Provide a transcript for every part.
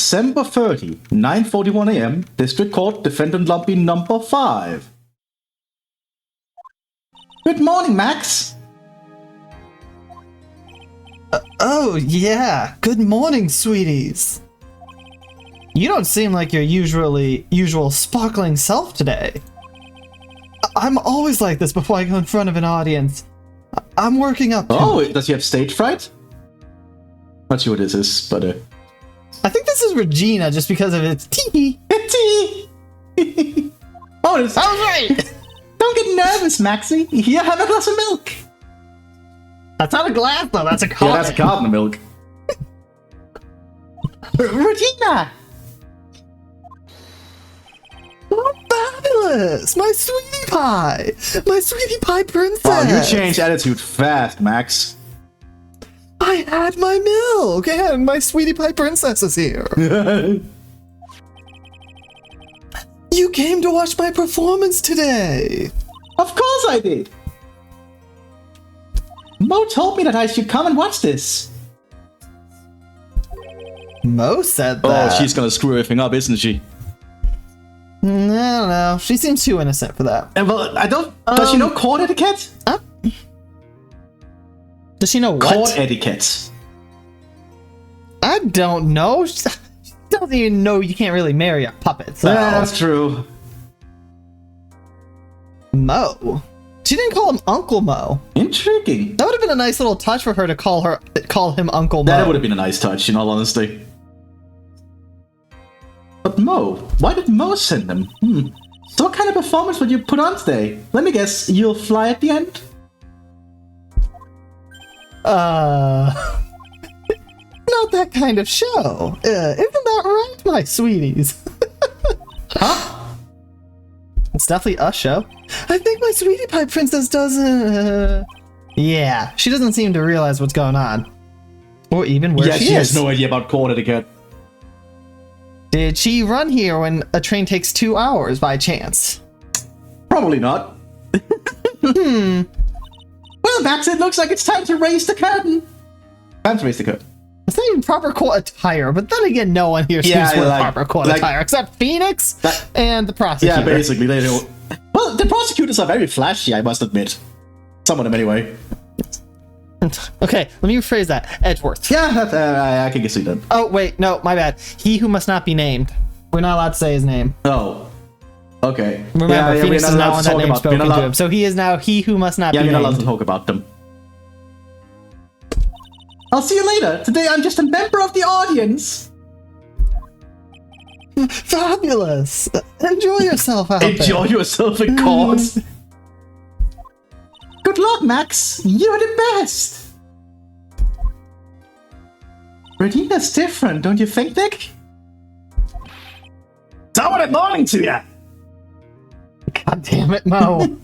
December 30, 9:41 a.m., District Court, Defendant Lobby number 5. Good morning, Max. Oh, yeah. Good morning, sweeties. You don't seem like your usual sparkling self today. I'm always like this before I go in front of an audience. I'm working up to it. Does he have stage fright? Not sure what this is, but I think this is Regina just because of its tee. Oh, this... I was right! Don't get nervous, Maxie. Here, have a glass of milk. That's not a glass, though. That's a carton. Yeah, that's a carton of milk. Regina! Oh, fabulous! My sweetie pie! My sweetie pie princess! Oh, you changed attitude fast, Max. I had my milk, and my sweetie pie princess is here. You came to watch my performance today. Of course I did. Mo told me that I should come and watch this. Mo said that. Oh, she's gonna screw everything up, isn't she? I don't know. She seems too innocent for that. Well, I don't... Does she know court etiquette? Does she know what? Court etiquette. I don't know. She doesn't even know you can't really marry a puppet. So. Yeah, that's true. Mo. She didn't call him Uncle Mo. Intriguing. That would have been a nice little touch for her to call him Uncle Mo. That would have been a nice touch, in all honesty. But Mo, why did Mo send them? So what kind of performance would you put on today? Let me guess, you'll fly at the end? Not that kind of show. Isn't that right, my sweeties? Huh? It's definitely a show. I think my sweetie pie princess doesn't... Yeah, she doesn't seem to realize what's going on. Or even where she is. She has no idea about court etiquette. Did she run here when a train takes 2 hours by chance? Probably not. Well, Max, it looks like it's time to raise the curtain. Time to raise the curtain. It's not even proper court attire, but then again, no one here seems to wear proper court attire, except Phoenix and the prosecutor. Yeah, basically, they do. Well, the prosecutors are very flashy, I must admit. Some of them, anyway. Okay, let me rephrase that. Edgeworth. Yeah, I can see that. Oh, wait, no, my bad. He who must not be named. We're not allowed to say his name. Oh. Okay. Remember, Phoenix does not want that name spoken to him, so he is now he who must not be named. Yeah, you're not allowed to talk about them. I'll see you later. Today I'm just a member of the audience. Fabulous. Enjoy yourself out there. Enjoy yourself in court. Good luck, Max. You're the best. Regina's different, don't you think, Nick? Good morning to ya. God damn it, Mo.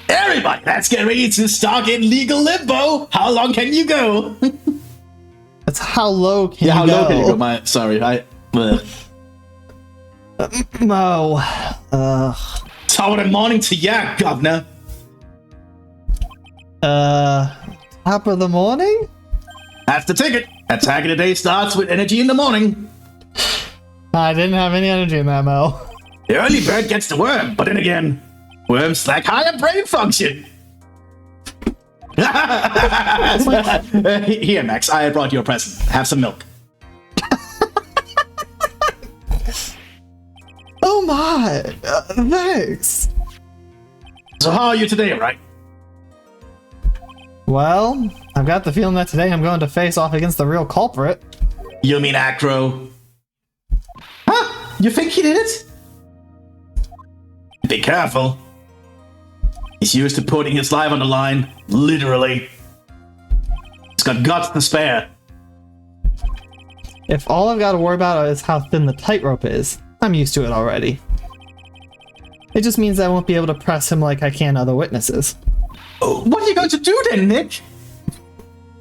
Everybody, let's get ready to start in legal limbo. How long can you go? That's how low can you go? Yeah, how low can you go? Sorry, Mo. Good morning to ya, governor. Top of the morning? That's the ticket. Attack of the day starts with energy in the morning. I didn't have any energy in that, Mo. The early bird gets the worm, but then again, worms lack higher brain function. Here, Max, I brought you a present. Have some milk. Oh my, thanks. So how are you today, Wright? Well, I've got the feeling that today I'm going to face off against the real culprit. You mean Acro? Huh? You think he did it? Be careful. He's used to putting his life on the line, literally. He's got guts to spare. If all I've got to worry about is how thin the tightrope is, I'm used to it already. It just means I won't be able to press him like I can other witnesses. Oh, what are you going to do then, Nick?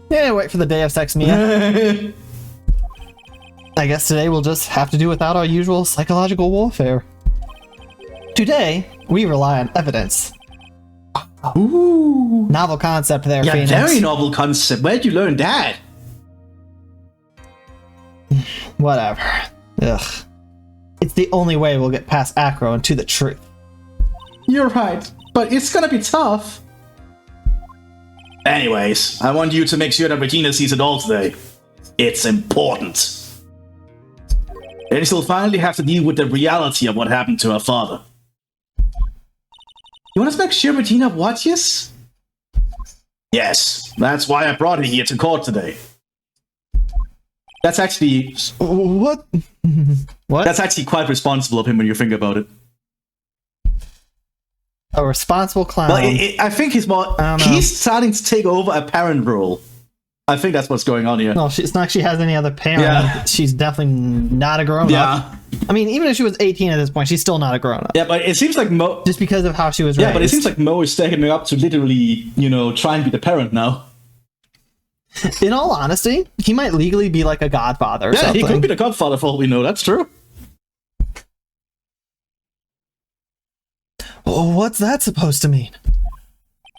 Yeah, wait for the day of sex, Mia. I guess today we'll just have to do without our usual psychological warfare. Today, we rely on evidence. Ooh. Novel concept there, Yeah, Phoenix. very novel concept. Where'd you learn that? Whatever. Ugh. It's the only way we'll get past Acro and to the truth. You're right, but it's gonna be tough. Anyways, I want you to make sure that Regina sees it all today. It's important. And she'll finally have to deal with the reality of what happened to her father. You want us to make sure Regina watches? Yes, that's why I brought her here to court today. That's actually... What? What? That's actually quite responsible of him when you think about it. A responsible clown. Well, I think he's more... He's starting to take over a parent role. I think that's what's going on here. No, it's not like she has any other parent. Yeah. She's definitely not a grown-up. Yeah. I mean, even if she was 18 at this point, she's still not a grown-up. Yeah, but it seems like Mo... Just because of how she was raised. Yeah, but it seems like Mo is stepping up to literally, try and be the parent now. In all honesty, he might legally be like a godfather or something. Yeah, he could be the godfather for all we know, that's true. What's that supposed to mean?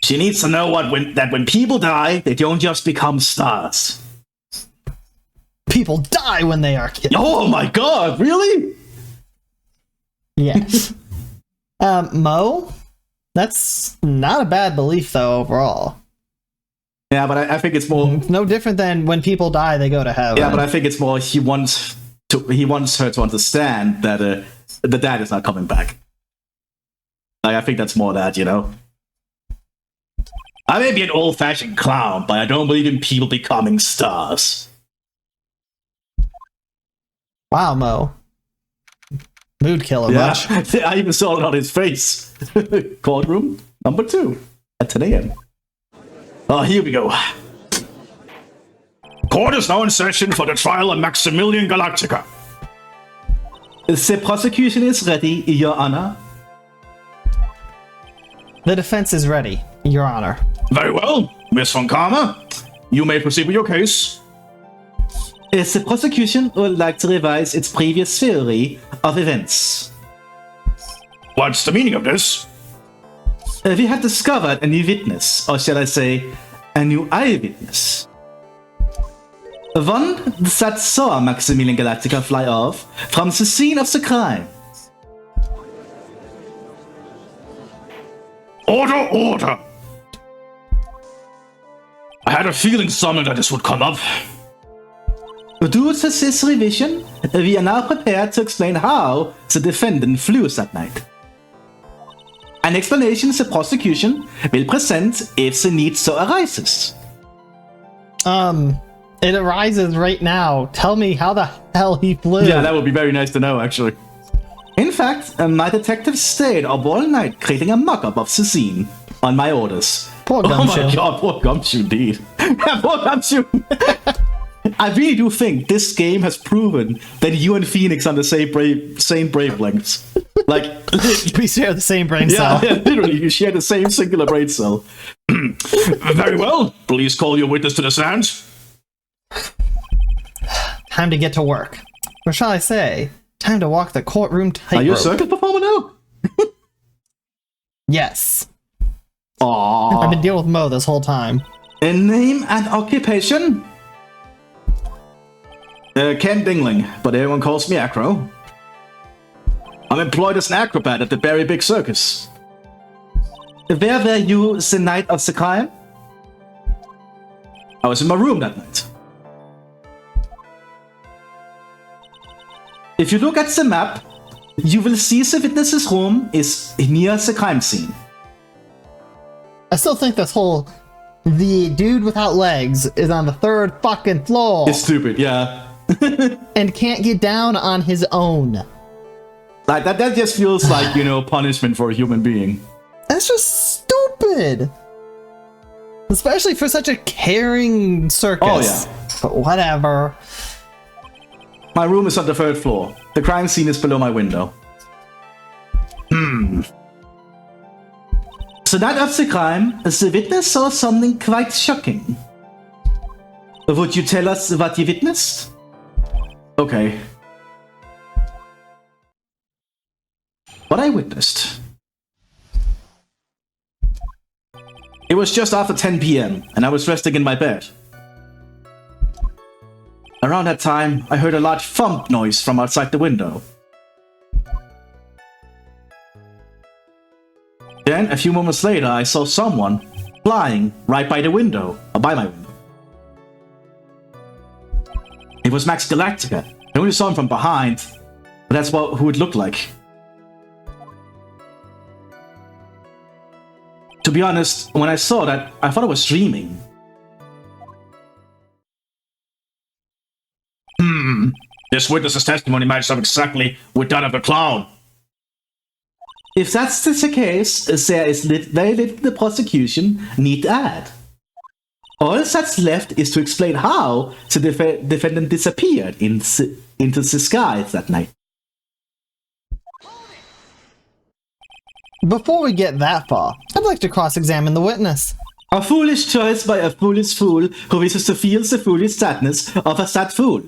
She needs to know that when people die, they don't just become stars. People die when they are killed. Oh my god, really? Yes. Mo? That's not a bad belief, though, overall. Yeah, but I think it's more... It's no different than when people die, they go to heaven. Yeah, but I think it's more he wants her to understand that the dad is not coming back. Like, I think that's more that, I may be an old-fashioned clown, but I don't believe in people becoming stars. Wow, Mo. Mood killer, much. I even saw it on his face. Courtroom number 2 at 10 a.m. Oh, here we go. Court is now in session for the trial of Maximilian Galactica. The prosecution is ready, Your Honor. The defense is ready, Your Honor. Very well, Miss Von Karma. You may proceed with your case. The prosecution would like to revise its previous theory of events. What's the meaning of this? We have discovered a new witness, or shall I say, a new eyewitness. One that saw Maximilian Galactica fly off from the scene of the crime. Order, order! I had a feeling something like this would come up. Due to this revision, we are now prepared to explain how the defendant flew that night. An explanation the prosecution will present if the need so arises. It arises right now. Tell me how the hell he flew. Yeah, that would be very nice to know, actually. In fact, my detective stayed up all night creating a mock-up of the scene on my orders. Poor Oh Gumshoe. my god, poor Gumshoe, indeed. Poor Gumshoe. I really do think this game has proven that you and Phoenix are the same wavelengths. Like, We share the same brain yeah, cell. literally, you share the same singular brain cell. Very well. Please call your witness to the stand. Time to get to work. Or shall I say, time to walk the courtroom tightrope. Are you a circus performer now? Yes. Aww. I've been dealing with Mo this whole time. A name and occupation? Ken Dingling, but everyone calls me Acro. I'm employed as an acrobat at the Berry Big Circus. Where were you the night of the crime? I was in my room that night. If you look at the map, you will see the witness's room is near the crime scene. I still think this whole the dude without legs is on the 3rd fucking floor It's stupid, yeah. and can't get down on his own. Like that just feels like, punishment for a human being. That's just stupid. Especially for such a caring circus. Oh, yeah. But whatever. My room is on the 3rd floor. The crime scene is below my window. So night of the crime, the witness saw something quite shocking. Would you tell us what you witnessed? Okay. What I witnessed. It was just after 10 p.m. and I was resting in my bed. Around that time, I heard a large thump noise from outside the window. Then, a few moments later, I saw someone flying right by the window, or by my window. It was Max Galactica. I only saw him from behind, but that's who it looked like. To be honest, when I saw that, I thought I was dreaming. This witness's testimony matches up exactly with that of the clown. If that's the case, there is very little the prosecution need to add. All that's left is to explain how the defendant disappeared into the skies that night. Before we get that far, I'd like to cross-examine the witness. A foolish choice by a foolish fool who wishes to feel the foolish sadness of a sad fool.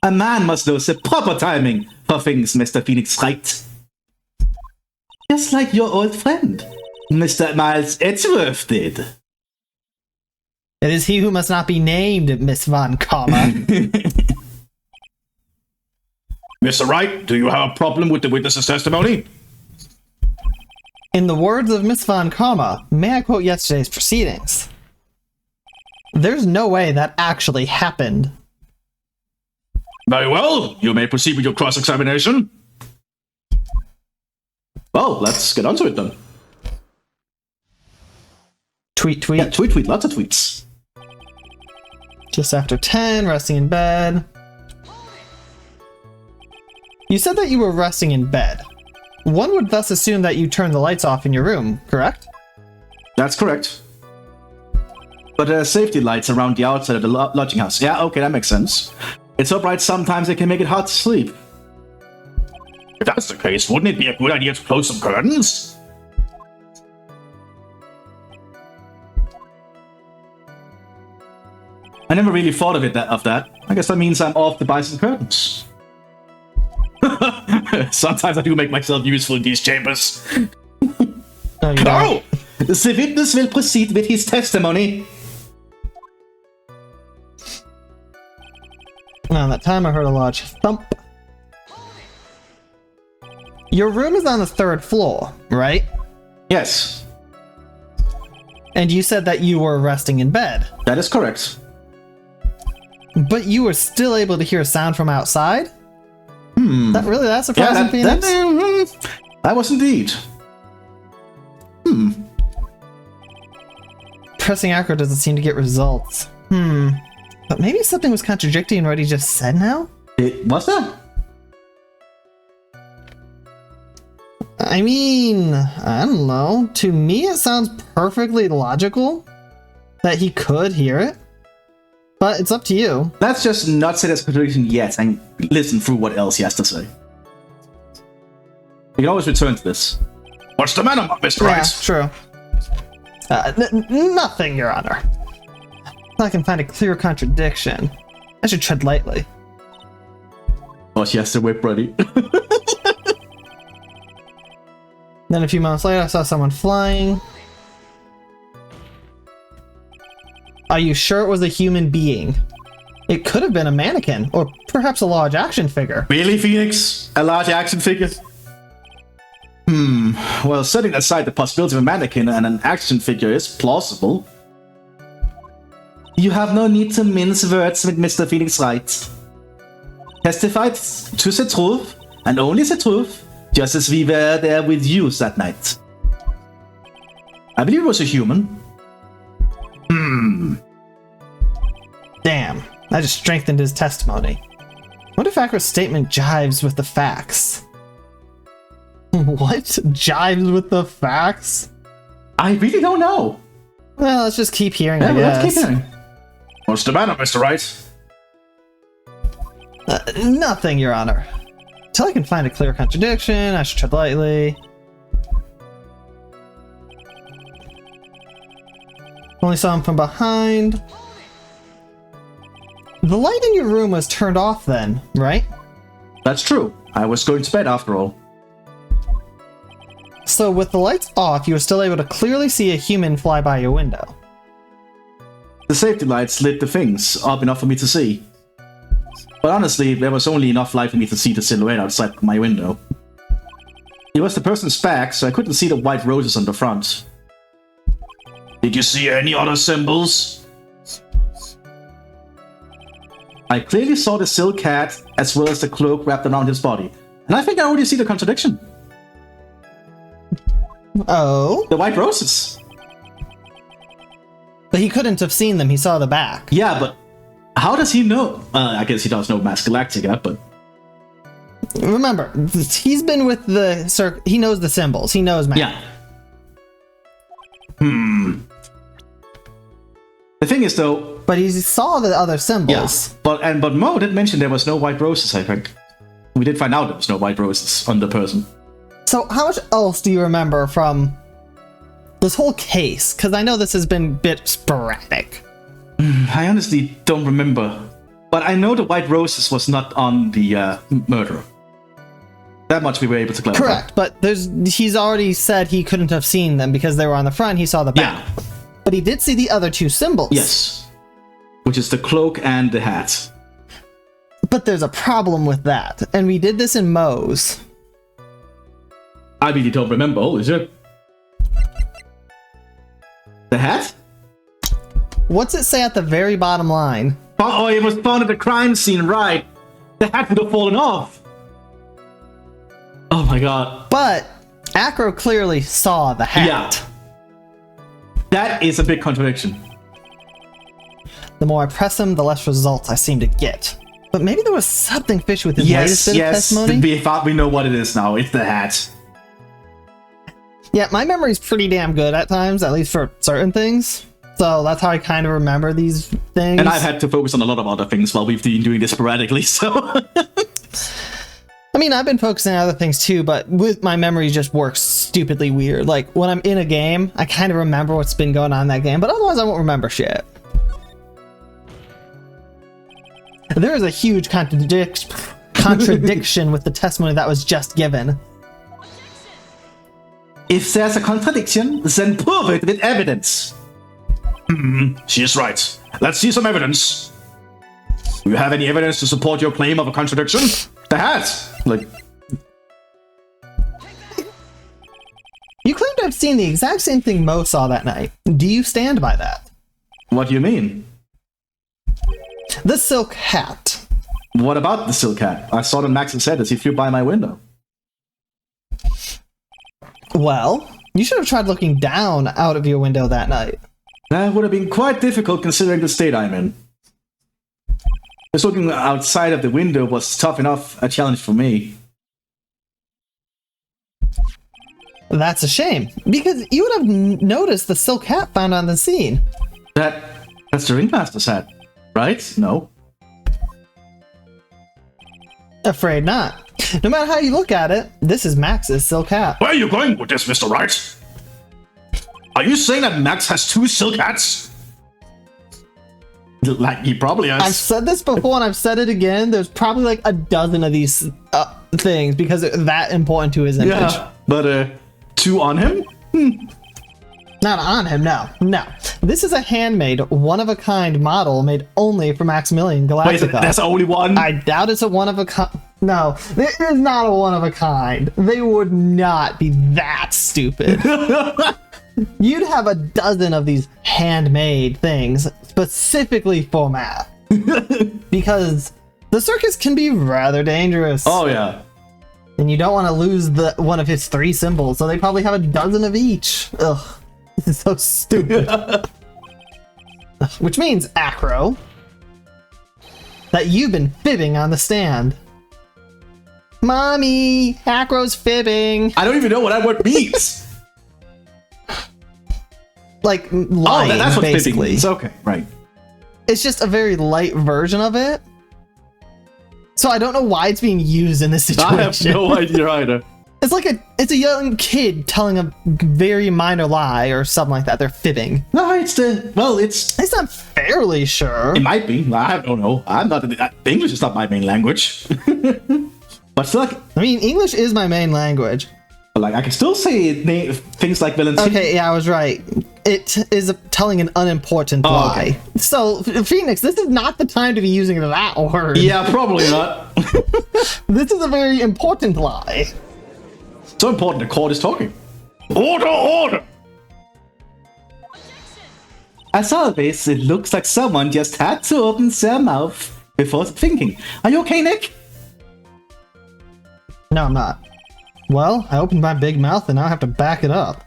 A man must know the proper timing for things, Mr. Phoenix Wright. Just like your old friend, Mr. Miles Edgeworth did. It is he who must not be named, Miss Von Comma. Mr. Wright, do you have a problem with the witness's testimony? In the words of Miss Von Comma, may I quote yesterday's proceedings? There's no way that actually happened. Very well, you may proceed with your cross-examination. Well, let's get on to it then. Tweet. Yeah, tweet, lots of tweets. Just after 10, resting in bed. You said that you were resting in bed. One would thus assume that you turned the lights off in your room, correct? That's correct. But there are safety lights around the outside of the lodging house. Yeah, okay, that makes sense. It's so bright sometimes it can make it hard to sleep. If that's the case, wouldn't it be a good idea to close some curtains? I never really thought of that. I guess that means I'm off to buy some curtains. Sometimes I do make myself useful in these chambers. No! The witness will proceed with his testimony. Around that time, I heard a large thump. Your room is on the 3rd floor, right? Yes. And you said that you were resting in bed. That is correct. But you were still able to hear a sound from outside? That surprising, Phoenix? That was indeed. Pressing acro doesn't seem to get results. But maybe something was contradicting what he just said now? What's that? I mean, I don't know. To me, it sounds perfectly logical that he could hear it. But it's up to you. Let's just not say that's contradiction yet and listen through what else he has to say. You can always return to this. What's the matter, Mr. Wright? Yeah, true. Nothing, Your Honor. I can find a clear contradiction. I should tread lightly. Oh, she has the whip ready. Then a few moments later, I saw someone flying. Are you sure it was a human being? It could have been a mannequin, or perhaps a large action figure. Really, Phoenix? A large action figure? Well, setting aside the possibility of a mannequin and an action figure is plausible. You have no need to mince words with Mr. Phoenix Wright. Testify to the truth, and only the truth, just as we were there with you that night. I believe it was a human. Damn, I just strengthened his testimony. What if Acro's statement jives with the facts? What? Jives with the facts? I really don't know. Well, let's just keep hearing, I guess. Let's keep hearing. What's the matter, Mr. Wright? Nothing, Your Honor. Till I can find a clear contradiction, I should tread lightly. Only saw him from behind. The light in your room was turned off then, right? That's true. I was going to bed after all. So with the lights off, you were still able to clearly see a human fly by your window. The safety lights lit the things up enough for me to see. But honestly, there was only enough light for me to see the silhouette outside my window. It was the person's back, so I couldn't see the white roses on the front. Did you see any other symbols? I clearly saw the silk hat as well as the cloak wrapped around his body. And I think I already see the contradiction. Oh? The white roses. But he couldn't have seen them, he saw the back. Yeah, but how does he know? I guess he does know Mass Galactica, but... Remember, he's been with the he knows the symbols. He knows math. Yeah. The thing is, though... But he saw the other symbols. Yeah, but Mo did mention there was no white roses, I think. We did find out there was no white roses on the person. So how much else do you remember from this whole case? Because I know this has been a bit sporadic. I honestly don't remember. But I know the white roses was not on the murderer. That much we were able to clarify. Correct, but he's already said he couldn't have seen them because they were on the front, he saw the back. Yeah. But he did see the other two symbols. Yes. Which is the cloak and the hat. But there's a problem with that, and we did this in Moe's. I really don't remember, is it? The hat? What's it say at the very bottom line? Oh, it was found at the crime scene, right. The hat would have fallen off. Oh my god. But Acro clearly saw the hat. Yeah. That is a big contradiction. The more I press him, the less results I seem to get. But maybe there was something fishy with his latest bit of testimony? We know what it is now. It's the hat. Yeah, my memory's pretty damn good at times, at least for certain things. So that's how I kind of remember these things. And I've had to focus on a lot of other things while we've been doing this sporadically, so... I mean, I've been focusing on other things too, but with my memory just works stupidly weird. Like, when I'm in a game, I kind of remember what's been going on in that game, but otherwise I won't remember shit. There is a huge contradiction with the testimony that was just given. If there's a contradiction, then prove it with evidence. She is right. Let's see some evidence. Do you have any evidence to support your claim of a contradiction? The hat! Like... You claim to have seen the exact same thing Mo saw that night. Do you stand by that? What do you mean? The silk hat. What about the silk hat? I saw it on Max's head as he flew by my window. Well, you should have tried looking down out of your window that night. That would have been quite difficult considering the state I'm in. Just looking outside of the window was tough enough a challenge for me. That's a shame, because you would have noticed the silk hat found on the scene. That's the ringmaster's hat, right? No. Afraid not. No matter how you look at it, this is Max's silk hat. Where are you going with this, Mr. Wright? Are you saying that Max has two silk hats? Like, he probably has. I've said this before and I've said it again. There's probably like a dozen of these things because they're that important to his image. Yeah, but two on him? Not on him, no. No. This is a handmade, one-of-a-kind model made only for Maximilian Galactica. Wait, that's the only one? I doubt it's a one-of-a-kind. No, it is not a one-of-a-kind. They would not be that stupid. You'd have a dozen of these handmade things specifically for math. Because the circus can be rather dangerous. Oh, yeah. And you don't want to lose one of his 3 symbols, so they probably have a dozen of each. Ugh. This is so stupid. Which means, Acro, that you've been fibbing on the stand. Mommy, Acro's fibbing. I don't even know what that word means. Like, lying, that's what basically. fibbing means. Okay, right. It's just a very light version of it. So I don't know why it's being used in this situation. I have no idea either. It's like it's a young kid telling a very minor lie or something like that. They're fibbing. No, it's not fairly sure. It might be. I don't know. English is not my main language. But still, I mean, English is my main language. But like, I can still say things like Valentine. Okay, yeah, I was right. it is telling an unimportant lie. Okay. So, Phoenix, this is not the time to be using that word. Yeah, probably not. This is a very important lie. So important the court is talking. Order, order! As always, it looks like someone just had to open their mouth before thinking. Are you okay, Nick? No, I'm not. Well, I opened my big mouth and now I have to back it up.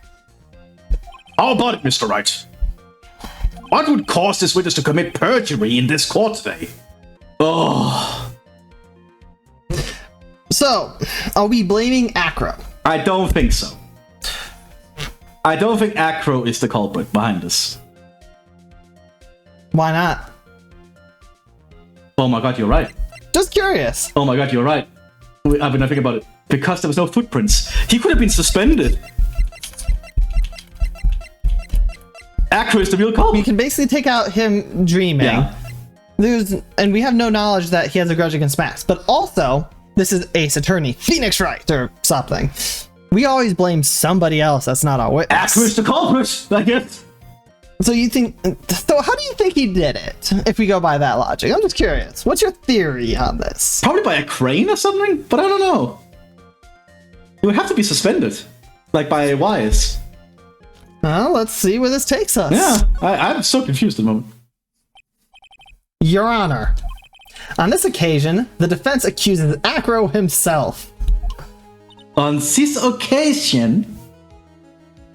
How about it, Mr. Wright? What would cause this witness to commit perjury in this court today? Oh. So, are we blaming Acro? I don't think so. I don't think Acro is the culprit behind this. Why not? Oh my god, you're right. Just curious. Oh my god, you're right. I've been thinking about it. Because there was no footprints. He could have been suspended. Acro is the real We culprit. can basically take out him dreaming. Yeah. And we have no knowledge that he has a grudge against Max. But also, this is Ace Attorney, Phoenix Wright, or something. We always blame somebody else that's not our witness. Acro is the culprit, I guess. So you think? So how do you think he did it? If we go by that logic, I'm just curious. What's your theory on this? Probably by a crane or something, but I don't know. He would have to be suspended. Like by wires. Well, let's see where this takes us. Yeah, I'm so confused at the moment. Your Honor, on this occasion, the defense accuses Acro himself. On this occasion...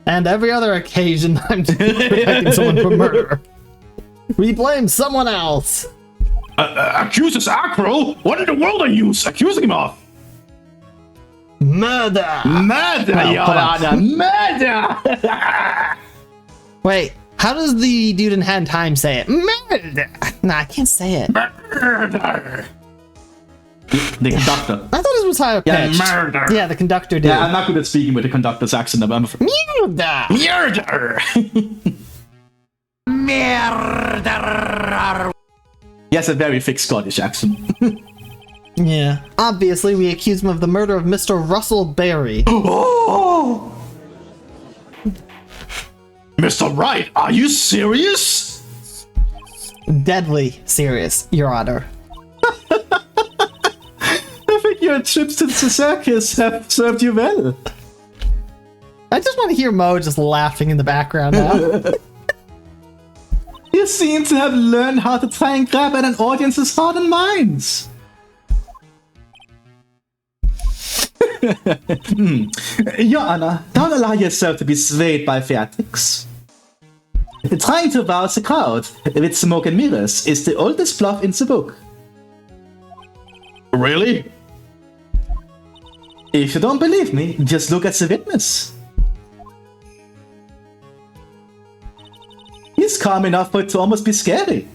And every other occasion I'm protecting someone from murder. We blame someone else. Accuses Acro? What in the world are you accusing him of? Murder! Murder, No, Your come on. Honor! Murder! Wait, how does the dude in Hand Time say it? Murder! Nah, I can't say it. Murder! The conductor. I thought it was higher Yeah, pitched. murder. Yeah, the conductor did. Yeah, I'm not good at speaking with the conductor's accent, I'm afraid. Murder! Murder! Murder! He has a very thick Scottish accent. Yeah. Obviously, we accuse him of the murder of Mr. Russell Berry. Oh! Mr. Wright, are you serious? Deadly serious, Your Honor. I think your trips to the circus have served you well. I just want to hear Mo just laughing in the background now. You seem to have learned how to try and grab at an audience's heart and minds. Your Honor, don't allow yourself to be swayed by theatrics. Trying to rouse the crowd with smoke and mirrors is the oldest bluff in the book. Really? If you don't believe me, just look at the witness. He's calm enough for it to almost be scary.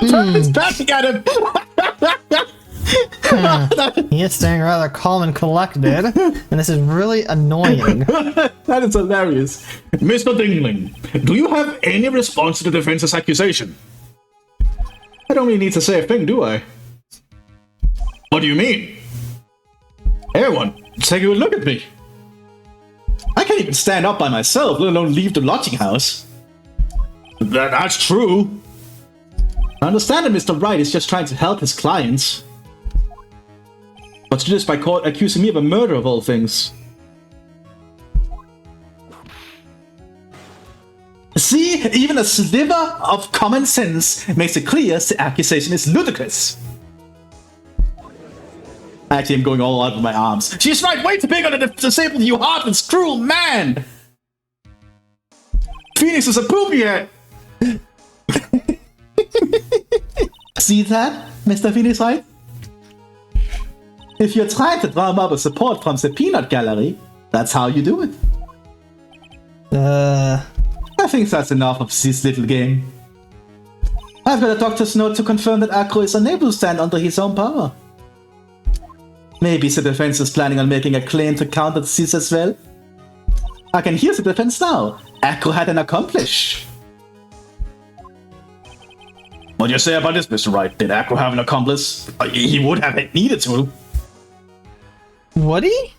He's backing at him. He is staying rather calm and collected, and this is really annoying. That is hilarious. Mr. Dingling, do you have any response to the defense's accusation? I don't really need to say a thing, do I? What do you mean? Everyone, take a look at me. I can't even stand up by myself, let alone leave the lodging house. That's true. I understand that Mr. Wright is just trying to help his clients. But to do this by court accusing me of a murder of all things. See, even a sliver of common sense makes it clear the accusation is ludicrous. Actually, I'm going all out with my arms. She's right, way too big on the disabled, you heartless, cruel man! Phoenix is a poopy head! See that, Mr. Phoenix Wright? If you're trying to drum up a support from the peanut gallery, that's how you do it. I think that's enough of this little game. I've got a doctor's note to confirm that Acro is unable to stand under his own power. Maybe the defense is planning on making a claim to counter this as well. I can hear the defense now. Acro had an accomplice. What do you say about this, Mr. Wright? Did Acro have an accomplice? He would have needed to. Would he?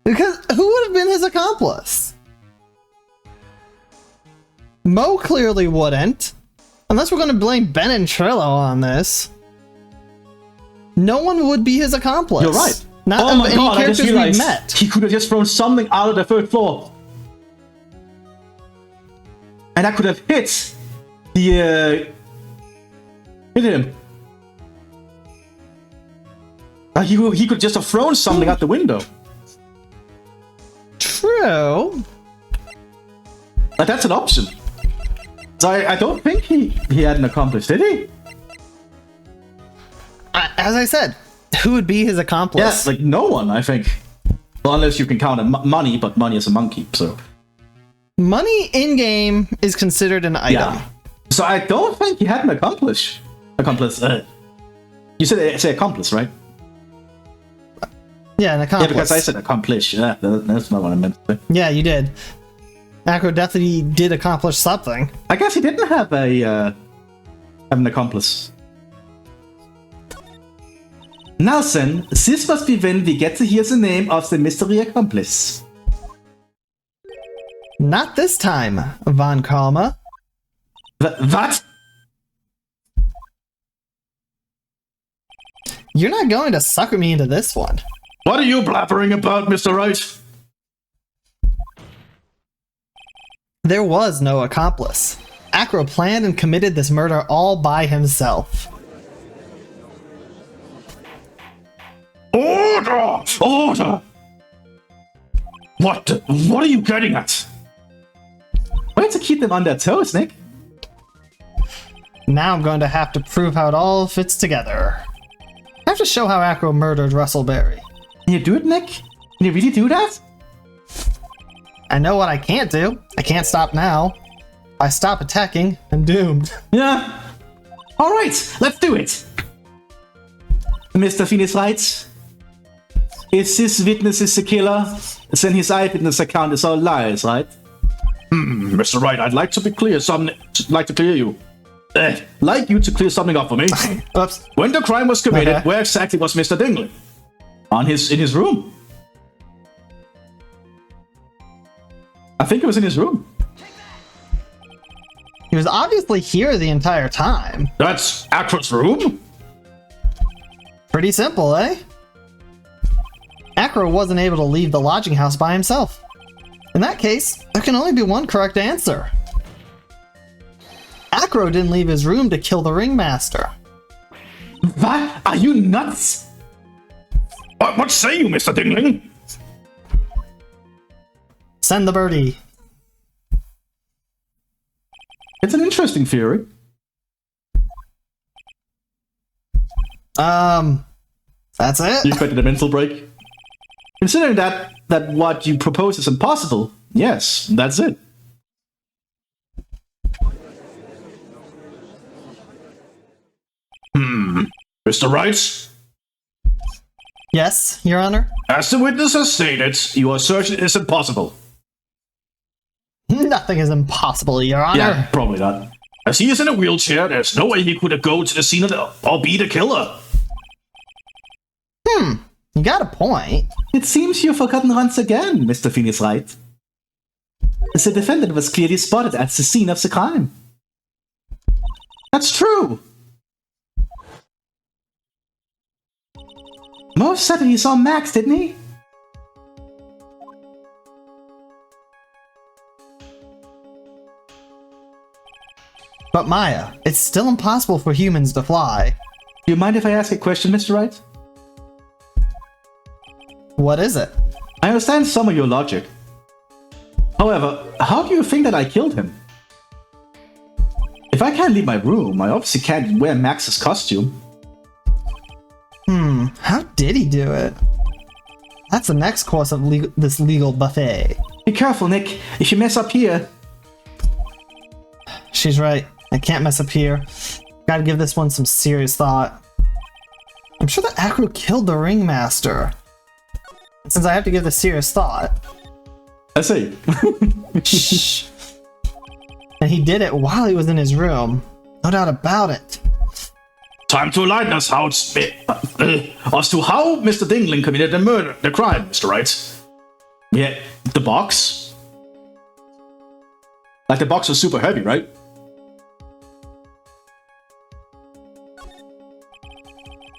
Because who would have been his accomplice? Mo clearly wouldn't. Unless we're going to blame Ben and Trillo on this. No one would be his accomplice. You're right. Not oh my any god, I just characters we realized met. he could have just thrown something out of the third floor. And that could have hit the, hit him. He could just have thrown something out the window. True. That's an option. So I don't think he had an accomplice, did he? As I said, who would be his accomplice? Yeah, like no one, I think. Well, unless you can count money, but money is a monkey, so. Money in-game is considered an item. Yeah. So I don't think he had an accomplice. You said say accomplice, right? Yeah, an accomplice. Yeah, because I said accomplish. Yeah, that's not what I meant to say. Yeah, you did. Acro definitely did accomplish something. I guess he didn't have have an accomplice. Now then, this must be when we get to hear the name of the mystery accomplice. Not this time, Von Karma. What? You're not going to sucker me into this one. What are you blabbering about, Mr. Wright? There was no accomplice. Acro planned and committed this murder all by himself. Order! Order! What are you getting at? Why to keep them on their toes, Nick? Now I'm going to have to prove how it all fits together. I have to show how Acro murdered Russell Berry. Can you do it, Nick? Can you really do that? I know what I can't do. I can't stop now. If I stop attacking, I'm doomed. Yeah. Alright, let's do it. Mr. Mthis writes, if this witness is the killer, then his eyewitness account is all lies, right? Mr. Wright, I'd like to be clear like you to clear something up for me. Oops. When the crime was committed, Okay. where exactly was Mr. Dingley? In his room. I think it was in his room. He was obviously here the entire time. That's Acro's room? Pretty simple, eh? Acro wasn't able to leave the lodging house by himself. In that case, there can only be one correct answer. Acro didn't leave his room to kill the ringmaster. What? Are you nuts? What say you, Mr. Dingling? Send the birdie. It's an interesting theory. That's it? You expected a mental break? Considering that what you propose is impossible, yes, that's it. Mr. Wright? Yes, Your Honor? As the witness has stated, your assertion is impossible. Nothing is impossible, Your Honor. Yeah, probably not. As he is in a wheelchair, there's no way he could go to the scene or be the killer. You got a point. It seems you've forgotten once again, Mr. Mthis Wright. The defendant was clearly spotted at the scene of the crime. That's true. Most said he saw Max, didn't he? But Maya, it's still impossible for humans to fly. Do you mind if I ask a question, Mr. Wright? What is it? I understand some of your logic. However, how do you think that I killed him? If I can't leave my room, I obviously can't wear Max's costume. How did he do it? That's the next course of this legal buffet. Be careful, Nick. If you mess up here... She's right. I can't mess up here. Gotta give this one some serious thought. I'm sure that Acro killed the ringmaster. Since I have to give this serious thought. I see. Shh. And he did it while he was in his room. No doubt about it. Time to enlighten us as to how Mr. Dingling committed the crime, Mr. Wright. Yeah, the box? Like, the box was super heavy, right?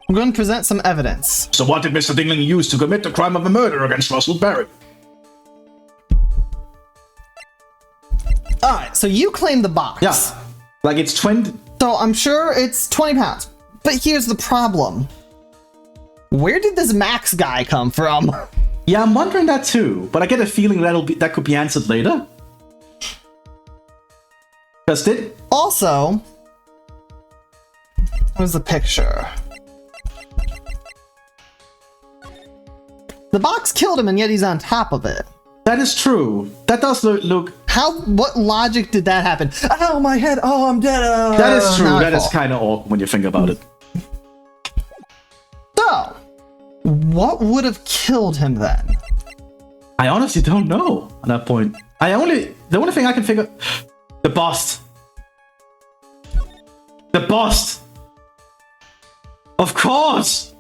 I'm going to present some evidence. So what did Mr. Dingling use to commit the crime of a murder against Russell Barrett? Alright, so you claim the box. Yeah, like it's 20... So I'm sure it's 20 pounds. But here's the problem. Where did this Max guy come from? Yeah, I'm wondering that too, but I get a feeling that could be answered later. Because Also, where's the picture? The box killed him and yet he's on top of it. That is true. That does look... What logic did that happen? Oh, my head. Oh, I'm dead. That is true. That is kind of awkward when you think about it. So, what would have killed him then? I honestly don't know at that point. The only thing I can figure... The bust. The bust! Of course!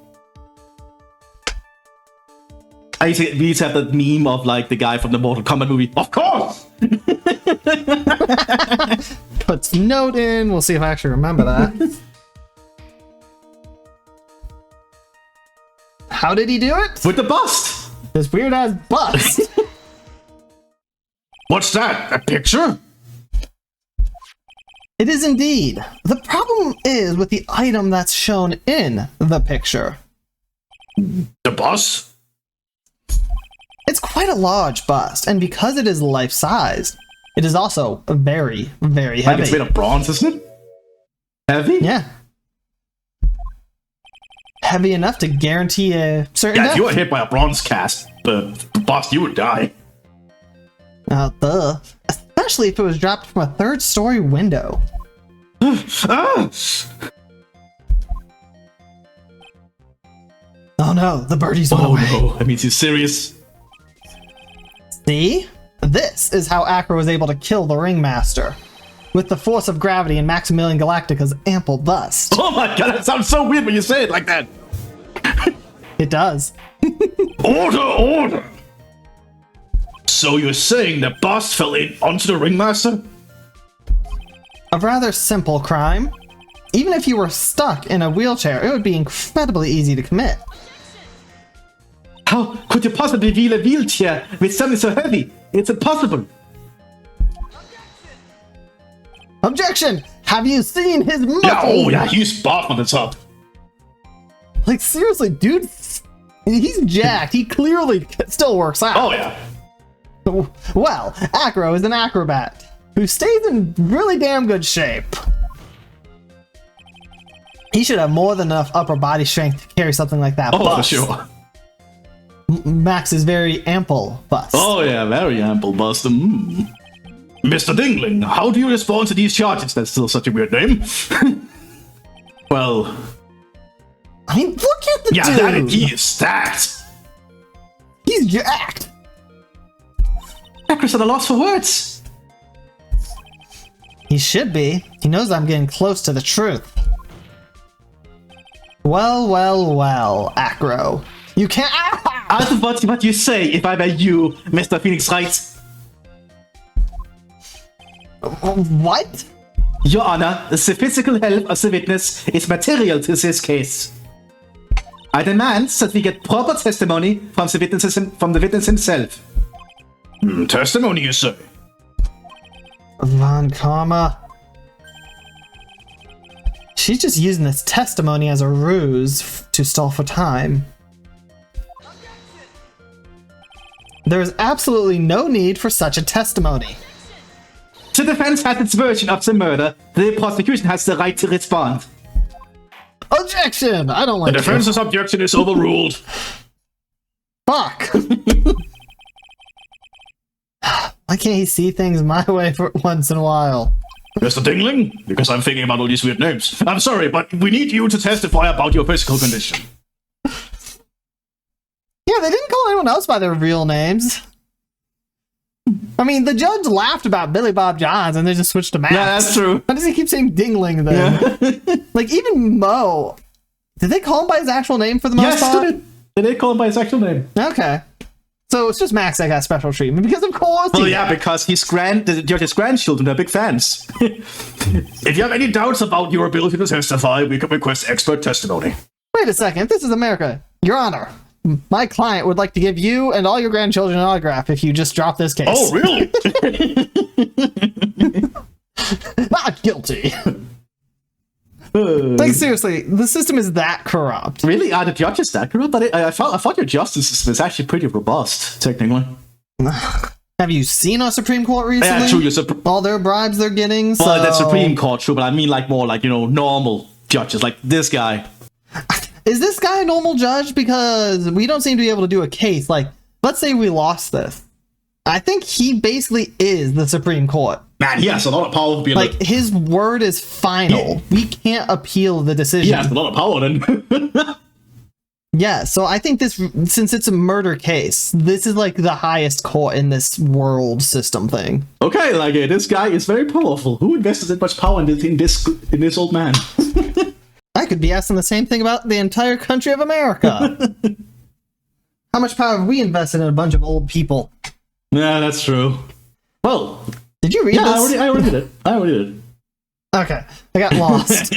We used to have that meme of like the guy from the Mortal Kombat movie. Of course! Puts note in. We'll see if I actually remember that. How did he do it? With the bust! This weird ass bust. What's that? A picture? It is indeed. The problem is with the item that's shown in the picture. The bust? It's quite a large bust, and because it is life-sized, it is also very, very heavy. Like it's made of bronze, isn't it? Heavy? Yeah. Heavy enough to guarantee a certain Yeah, death. if you were hit by a bronze cast, the bust, you would die. Duh. Especially if it was dropped from a third-story window. Ah! Oh no, the birdies went Oh away. no, that means he's serious. See? This is how Acro was able to kill the Ringmaster. With the force of gravity and Maximilian Galactica's ample bust. Oh my god, that sounds so weird when you say it like that. It does. Order, order! So you're saying the bust fell in onto the Ringmaster? A rather simple crime. Even if you were stuck in a wheelchair, it would be incredibly easy to commit. How could you possibly wheel a wheelchair with something so heavy? It's impossible. Objection! Have you seen his muscles? Yeah, oh yeah, he's buff on the top. Like, seriously, dude, he's jacked. He clearly still works out. Oh yeah. Well, Acro is an acrobat who stays in really damn good shape. He should have more than enough upper body strength to carry something like that. Oh, bust. for sure. Max is very ample bust. Oh yeah, very ample bust. Mr. Dingling, how do you respond to these charges? That's still such a weird name. Well... I mean, look at the yeah, dude! that he is stacked! He's jacked! Acro's at a loss for words. He should be. He knows I'm getting close to the truth. Well, well, well, Acro. You can't... I'll do what you say if I were you, Mr. Phoenix Wright. What? Your Honor, the physical health of the witness is material to this case. I demand that we get proper testimony from the witness himself. Testimony, you say? Von Karma. She's just using this testimony as a ruse to stall for time. There is absolutely no need for such a testimony. The defense has its version of the murder. The prosecution has the right to respond. Objection! I don't like The defense's objection is overruled. Fuck! Why can't he see things my way for once in a while? Mr. Dingling, because I'm thinking about all these weird names. I'm sorry, but we need you to testify about your physical condition. Yeah, they didn't call anyone else by their real names. I mean, the judge laughed about Billy Bob Johns and they just switched to Max. Yeah, that's true. Why does he keep saying Dingling then? Yeah. Like, even Mo, did they call him by his actual name for the most part? They did call him by his actual name. Okay. So it's just Max that got special treatment, because of course Well, yeah, because his grandchildren are big fans. If you have any doubts about your ability to testify, we can request expert testimony. Wait a second, this is America. Your Honor, my client would like to give you and all your grandchildren an autograph if you just drop this case. Oh, really? Not guilty. Like, seriously, the system is that corrupt. Really? Are the judges that corrupt? But I thought your justice system is actually pretty robust, technically. Have you seen our Supreme Court recently? Yeah, true. All their bribes they're getting, so... Well, that's Supreme Court, true, but I mean like more like, normal judges, like this guy. Is this guy a normal judge? Because we don't seem to be able to do a case. Like, let's say we lost this. I think he basically is the Supreme Court. Man, he has a lot of power to be like, his word is final. We can't appeal the decision. He has a lot of power then. Yeah, so I think this, since it's a murder case, this is like the highest court in this world system thing. Okay, like this guy is very powerful. Who invested that much power in this old man? I could be asking the same thing about the entire country of America. How much power have we invested in a bunch of old people? Yeah, that's true. Well, did you read this? I already did. I already did. Okay, I got lost.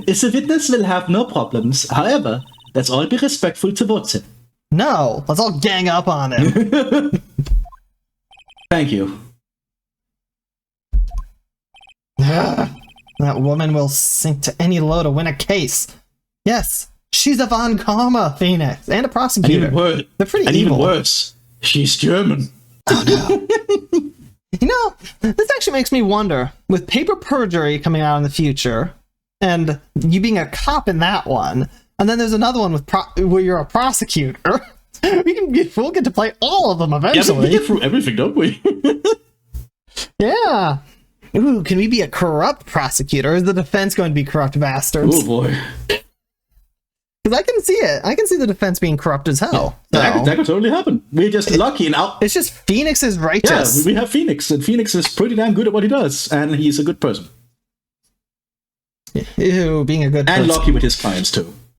Is a witness will have no problems. However, let's all be respectful towards him. No, let's all gang up on him. Thank you. That woman will sink to any low to win a case. Yes, she's a Von Karma Phoenix and a prosecutor. They're pretty evil. Even worse, she's German. Oh no. You know, this actually makes me wonder, with Paper Perjury coming out in the future, and you being a cop in that one, and then there's another one with where you're a prosecutor, we'll get to play all of them eventually. Yeah, we get through everything, don't we? Yeah. Ooh, can we be a corrupt prosecutor? Or is the defense going to be corrupt bastards? Oh boy. Because I can see it. I can see the defense being corrupt as hell. Yeah, that could totally happen. We're just lucky now. It's just Phoenix is righteous. Yeah, we have Phoenix, and Phoenix is pretty damn good at what he does, and he's a good person. Ew, being a good person. And lucky with his clients too.